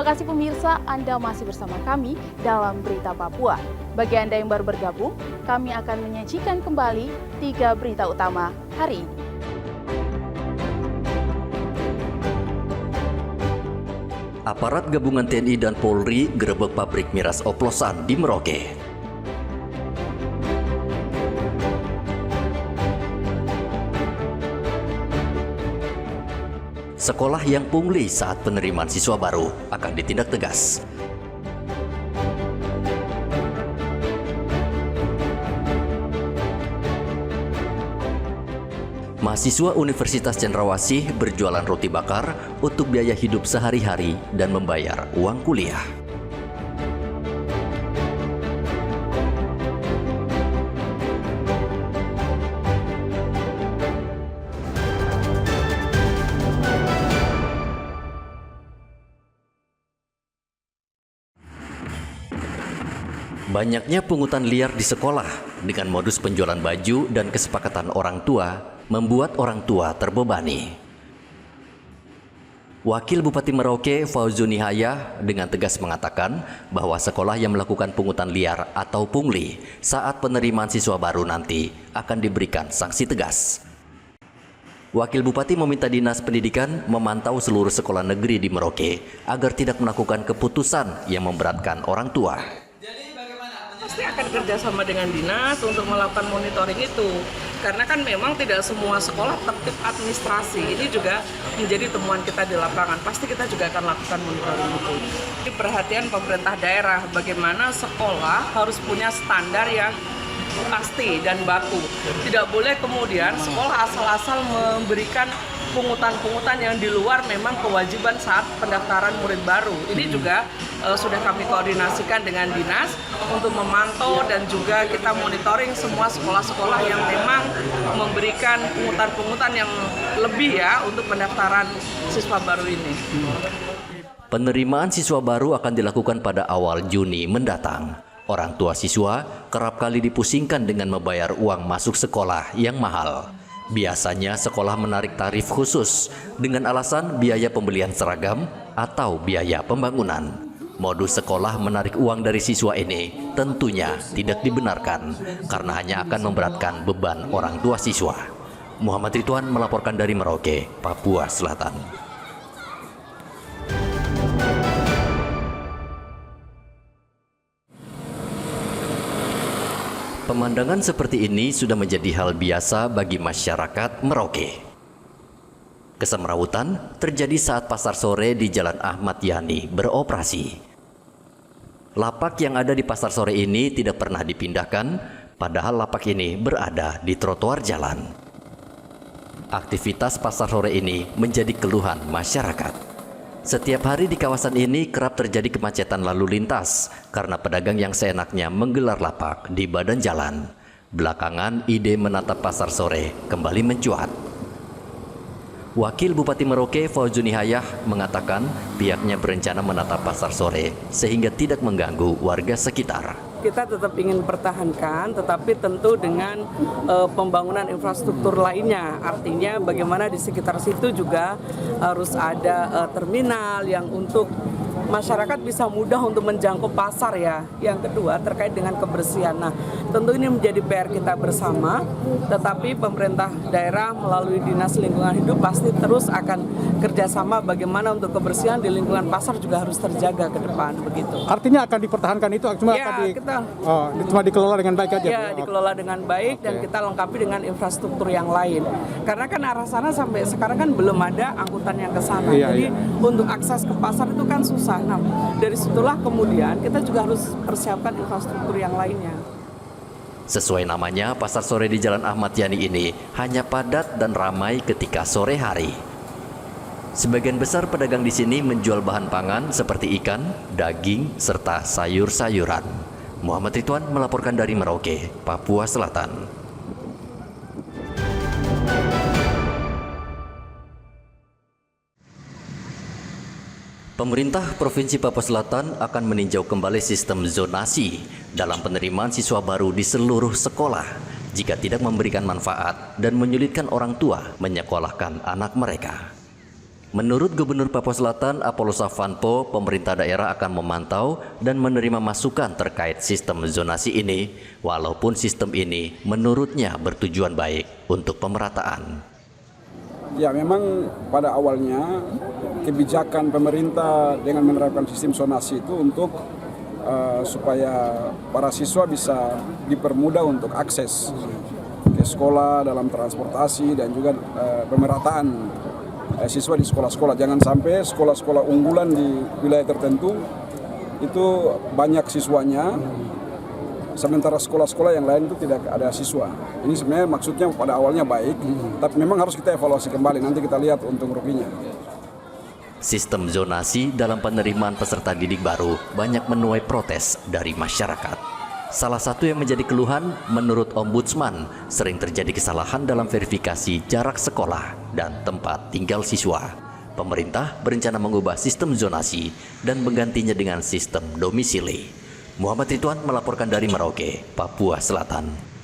kasih pemirsa, Anda masih bersama kami dalam Berita Papua. Bagi Anda yang baru bergabung, kami akan menyajikan kembali 3 berita utama hari ini. Aparat gabungan TNI dan Polri gerebek pabrik miras oplosan di Merauke. Sekolah yang pungli saat penerimaan siswa baru akan ditindak tegas. Mahasiswa Universitas Cendrawasih berjualan roti bakar untuk biaya hidup sehari-hari dan membayar uang kuliah. Banyaknya pungutan liar di sekolah dengan modus penjualan baju dan kesepakatan orang tua membuat orang tua terbebani. Wakil Bupati Merauke, Fauzuni Hayah, dengan tegas mengatakan bahwa sekolah yang melakukan pungutan liar atau pungli saat penerimaan siswa baru nanti akan diberikan sanksi tegas. Wakil Bupati meminta Dinas Pendidikan memantau seluruh sekolah negeri di Merauke agar tidak melakukan keputusan yang memberatkan orang tua. Pasti akan kerjasama dengan dinas untuk melakukan monitoring itu, karena kan memang tidak semua sekolah tertib administrasi. Ini juga menjadi temuan kita di lapangan. Pasti kita juga akan lakukan monitoring itu. Ini perhatian pemerintah daerah, bagaimana sekolah harus punya standar yang pasti dan baku. Tidak boleh kemudian sekolah asal-asal memberikan pungutan-pungutan yang di luar memang kewajiban saat pendaftaran murid baru. Ini juga sudah kami koordinasikan dengan dinas untuk memantau dan juga kita monitoring semua sekolah-sekolah yang memang memberikan pungutan-pungutan yang lebih ya untuk pendaftaran siswa baru ini. Penerimaan siswa baru akan dilakukan pada awal Juni mendatang. Orang tua siswa kerap kali dipusingkan dengan membayar uang masuk sekolah yang mahal. Biasanya sekolah menarik tarif khusus dengan alasan biaya pembelian seragam atau biaya pembangunan. Modus sekolah menarik uang dari siswa ini tentunya tidak dibenarkan karena hanya akan memberatkan beban orang tua siswa. Muhammad Ridwan melaporkan dari Merauke, Papua Selatan. Pemandangan seperti ini sudah menjadi hal biasa bagi masyarakat Merauke. Kesemrawutan terjadi saat pasar sore di Jalan Ahmad Yani beroperasi. Lapak yang ada di pasar sore ini tidak pernah dipindahkan, padahal lapak ini berada di trotoar jalan. Aktivitas pasar sore ini menjadi keluhan masyarakat. Setiap hari di kawasan ini kerap terjadi kemacetan lalu lintas karena pedagang yang seenaknya menggelar lapak di badan jalan. Belakangan ide menatap pasar sore kembali mencuat. Wakil Bupati Merauke, Fauzuni Hayah, mengatakan pihaknya berencana menatap pasar sore sehingga tidak mengganggu warga sekitar. Kita tetap ingin pertahankan, tetapi tentu dengan pembangunan infrastruktur lainnya. Artinya bagaimana di sekitar situ juga harus ada terminal yang untuk masyarakat bisa mudah untuk menjangkau pasar ya. Yang kedua terkait dengan kebersihan. Nah, tentu ini menjadi PR kita bersama, tetapi pemerintah daerah melalui Dinas Lingkungan Hidup pasti terus akan kerjasama bagaimana untuk kebersihan di lingkungan pasar juga harus terjaga ke depan begitu. Artinya akan dipertahankan itu cuma ya, cuma dikelola dengan baik aja. Ya, dikelola dengan baik dan kita lengkapi dengan infrastruktur yang lain. Karena kan arah sana sampai sekarang kan belum ada angkutan yang ke sana. Jadi untuk akses ke pasar itu kan susah. Nah, dari situlah kemudian kita juga harus persiapkan infrastruktur yang lainnya. Sesuai namanya, pasar sore di Jalan Ahmad Yani ini hanya padat dan ramai ketika sore hari. Sebagian besar pedagang di sini menjual bahan pangan seperti ikan, daging, serta sayur-sayuran. Muhammad Ridwan melaporkan dari Merauke, Papua Selatan. Pemerintah Provinsi Papua Selatan akan meninjau kembali sistem zonasi dalam penerimaan siswa baru di seluruh sekolah jika tidak memberikan manfaat dan menyulitkan orang tua menyekolahkan anak mereka. Menurut Gubernur Papua Selatan Apollo Savanpo, pemerintah daerah akan memantau dan menerima masukan terkait sistem zonasi ini, walaupun sistem ini menurutnya bertujuan baik untuk pemerataan. Ya, memang pada awalnya kebijakan pemerintah dengan menerapkan sistem zonasi itu untuk supaya para siswa bisa dipermudah untuk akses ke sekolah dalam transportasi dan juga pemerataan siswa di sekolah-sekolah. Jangan sampai sekolah-sekolah unggulan di wilayah tertentu itu banyak siswanya, sementara sekolah-sekolah yang lain itu tidak ada siswa. Ini sebenarnya maksudnya pada awalnya baik, tapi memang harus kita evaluasi kembali, nanti kita lihat untung ruginya. Sistem zonasi dalam penerimaan peserta didik baru banyak menuai protes dari masyarakat. Salah satu yang menjadi keluhan menurut Ombudsman, sering terjadi kesalahan dalam verifikasi jarak sekolah dan tempat tinggal siswa. Pemerintah berencana mengubah sistem zonasi dan menggantinya dengan sistem domisili. Muhammad Ridwan melaporkan dari Merauke, Papua Selatan.